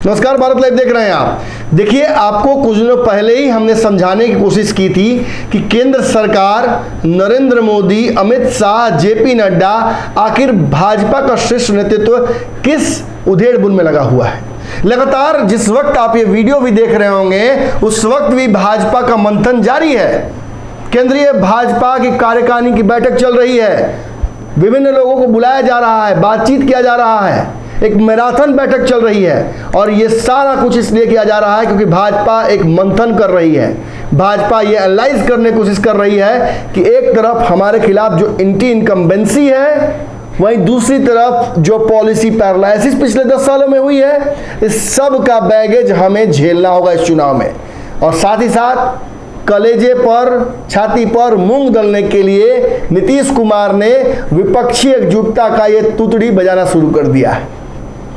नमस्कार, भारत लाइव देख रहे हैं आप। देखिए, आपको कुछ दिनों पहले ही हमने समझाने की कोशिश की थी कि केंद्र सरकार, नरेंद्र मोदी, अमित शाह, जेपी नड्डा, आखिर भाजपा का श्रेष्ठ नेतृत्व किस उधेड़ बुन में लगा हुआ है। लगातार जिस वक्त आप ये वीडियो भी देख रहे होंगे, उस वक्त भी भाजपा का मंथन जारी है। केंद्रीय भाजपा की कार्यकारिणी की बैठक चल रही है, विभिन्न लोगों को बुलाया जा रहा है, बातचीत किया जा रहा है, एक मैराथन बैठक चल रही है। और ये सारा कुछ इसलिए किया जा रहा है क्योंकि भाजपा एक मंथन कर रही है। भाजपा ये एनालाइज करने की कोशिश कर रही है कि एक तरफ हमारे खिलाफ जो एंटी इनकम्बेंसी है, वहीं दूसरी तरफ जो पॉलिसी पैरालिसिस पिछले 10 सालों में हुई है, इस सब का बैगेज हमें झेलना होगा इस चुनाव में। और साथ ही साथ कलेजे पर, छाती पर मूंग दलने के लिए नीतीश कुमार ने विपक्षी एकजुटता का ये तुतड़ी बजाना शुरू कर दिया है।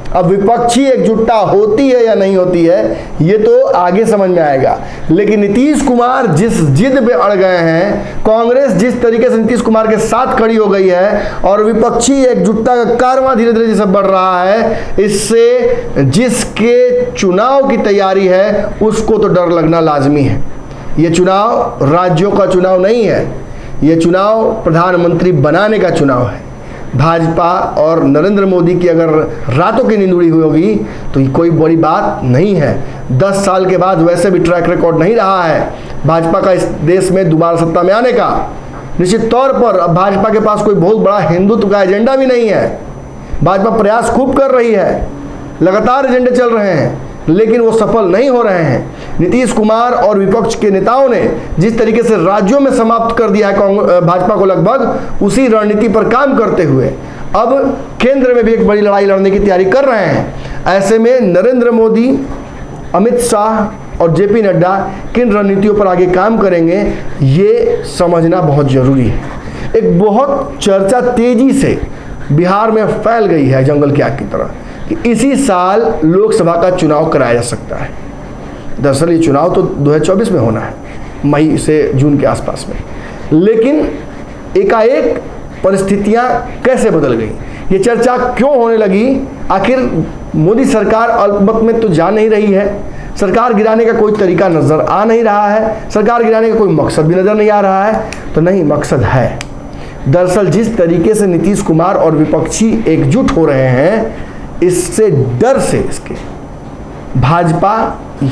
अब विपक्षी एकजुटता होती है या नहीं होती है, ये तो आगे समझ में आएगा। लेकिन नीतीश कुमार जिस जिद पे अड़ गए हैं, कांग्रेस जिस तरीके से नीतीश कुमार के साथ खड़ी हो गई है और विपक्षी एकजुटता का कारवां धीरे धीरे जैसे बढ़ रहा है, इससे जिसके चुनाव की तैयारी है उसको तो डर लगना लाजमी है। ये चुनाव राज्यों का चुनाव नहीं है, ये चुनाव प्रधानमंत्री बनाने का चुनाव है। भाजपा और नरेंद्र मोदी की अगर रातों की नींद उड़ी हुई होगी तो ये कोई बड़ी बात नहीं है। 10 साल के बाद वैसे भी ट्रैक रिकॉर्ड नहीं रहा है भाजपा का इस देश में दोबारा सत्ता में आने का। निश्चित तौर पर अब भाजपा के पास कोई बहुत बड़ा हिंदुत्व का एजेंडा भी नहीं है। भाजपा प्रयास खूब कर रही है, लगातार एजेंडे चल रहे हैं, लेकिन वो सफल नहीं हो रहे हैं। नीतीश कुमार और विपक्ष के नेताओं ने जिस तरीके से राज्यों में समाप्त कर दिया है भाजपा को, लगभग उसी रणनीति पर काम करते हुए अब केंद्र में भी एक बड़ी लड़ाई लड़ने की तैयारी कर रहे हैं। ऐसे में नरेंद्र मोदी, अमित शाह और जेपी नड्डा किन रणनीतियों पर आगे काम करेंगे, ये समझना बहुत जरूरी है। एक बहुत चर्चा तेजी से बिहार में फैल गई है जंगल की आग की तरह कि इसी साल लोकसभा का चुनाव कराया जा सकता है। दरअसल ये चुनाव तो 2024 में होना है, मई से जून के आसपास में, लेकिन एकाएक परिस्थितियां कैसे बदल गई, ये चर्चा क्यों होने लगी। आखिर मोदी सरकार अल्पमत में तो जा नहीं रही है, सरकार गिराने का कोई तरीका नजर आ नहीं रहा है, सरकार गिराने का कोई मकसद भी नजर नहीं आ रहा है। तो नहीं, मकसद है। दरअसल जिस तरीके से नीतीश कुमार और विपक्षी एकजुट हो रहे हैं, इससे डर से इसके भाजपा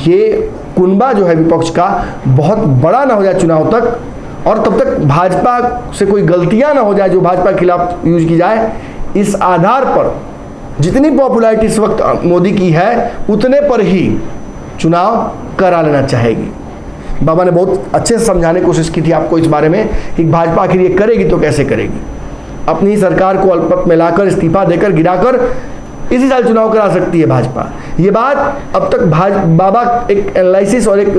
ये कुनबा जो है विपक्ष का बहुत बड़ा ना हो जाए चुनाव तक, और तब तक भाजपा से कोई गलतियां ना हो जाए जो भाजपा के खिलाफ यूज की जाए। इस आधार पर जितनी पॉपुलैरिटी इस वक्त मोदी की है, उतने पर ही चुनाव करा लेना चाहेगी। बाबा ने बहुत अच्छे से समझाने की कोशिश की थी आपको इस बारे में कि भाजपा आखिर ये करेगी तो कैसे करेगी। अपनी सरकार को अल्पमत में लाकर, इस्तीफा देकर, गिराकर इसी साल चुनाव करा सकती है भाजपा। ये बात अब तक बाबा एक एनालिसिस और एक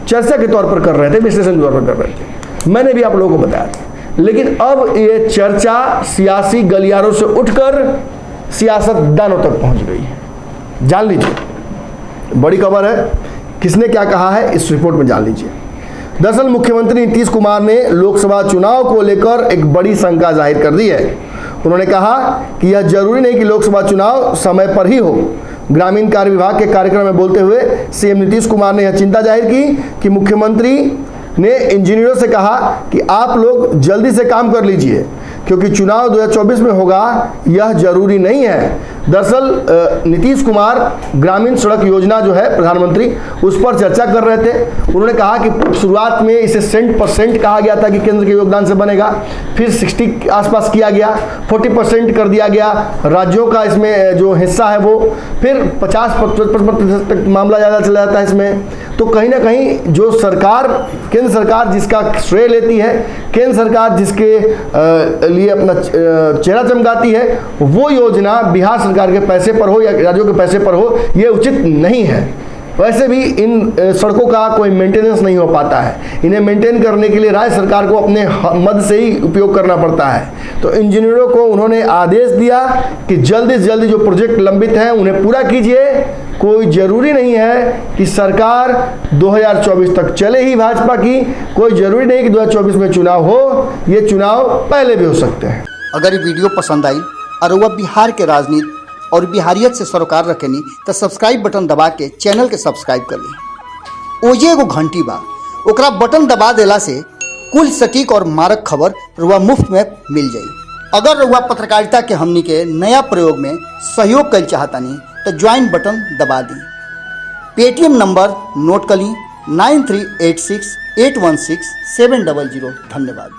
चर्चा के तौर पर कर रहे थे, विश्लेषण के तौर पर कर रहे थे, मैंने भी आप लोगों को बताया था। लेकिन अब ये चर्चा सियासी गलियारों से उठकर सियासतदानों तक पहुंच गई है। जान लीजिए, बड़ी खबर है, किसने क्या कहा है इस रिपोर्ट में जान लीजिए। दरअसल मुख्यमंत्री नीतीश कुमार ने लोकसभा चुनाव को लेकर एक बड़ी शंका जाहिर कर दी है। उन्होंने कहा कि यह जरूरी नहीं कि लोकसभा चुनाव समय पर ही हो। ग्रामीण कार्य विभाग के कार्यक्रम में बोलते हुए सीएम नीतीश कुमार ने यह चिंता जाहिर की कि मुख्यमंत्री ने इंजीनियरों से कहा कि आप लोग जल्दी से काम कर लीजिए क्योंकि चुनाव 2024 में होगा, यह जरूरी नहीं है। दरअसल नीतीश कुमार ग्रामीण सड़क योजना जो है प्रधानमंत्री, उस पर चर्चा कर रहे थे। उन्होंने कहा कि शुरुआत में इसे 100% कहा गया था कि केंद्र के योगदान से बनेगा, फिर 60 के आसपास किया गया, 40% कर दिया गया राज्यों का इसमें जो हिस्सा है वो, फिर 50-55% तक मामला ज़्यादा चला जाता है इसमें। तो कहीं ना कहीं जो सरकार, केंद्र सरकार जिसका श्रेय लेती है, केंद्र सरकार जिसके लिए अपना चेहरा चमकाती है, वो योजना बिहार सरकार के पैसे पर हो या राज्यों के पैसे पर हो, ये उचित नहीं है। वैसे भी इन सड़कों का कोई मेंटेनेंस नहीं हो पाता है, इन्हें मेंटेन करने के लिए राज्य सरकार को अपने मद से ही उपयोग करना पड़ता है। तो इंजीनियरों को उन्होंने आदेश दिया कि जल्दी से जल्दी जो प्रोजेक्ट लंबित हैं उन्हें पूरा कीजिए। कोई ज़रूरी नहीं है कि सरकार 2024 तक चले ही भाजपा की, कोई ज़रूरी नहीं कि 2024 में चुनाव हो, ये चुनाव पहले भी हो सकते हैं। अगर ये वीडियो पसंद आई और वह बिहार के राजनीति और बिहारियत से सरोकार रखेनी तो सब्सक्राइब बटन दबा के चैनल के सब्सक्राइब कर ली। ओजे एगो घंटी बा, ओकरा बटन दबा देला से कुल सटीक और मारक खबर रुआ मुफ्त में मिल जाई। अगर रुआ पत्रकारिता के हमनी के नया प्रयोग में सहयोग कर चाहतानी तो ज्वाइन बटन दबा दी। पेटीएम नंबर नोट कर ली 9386816700। धन्यवाद।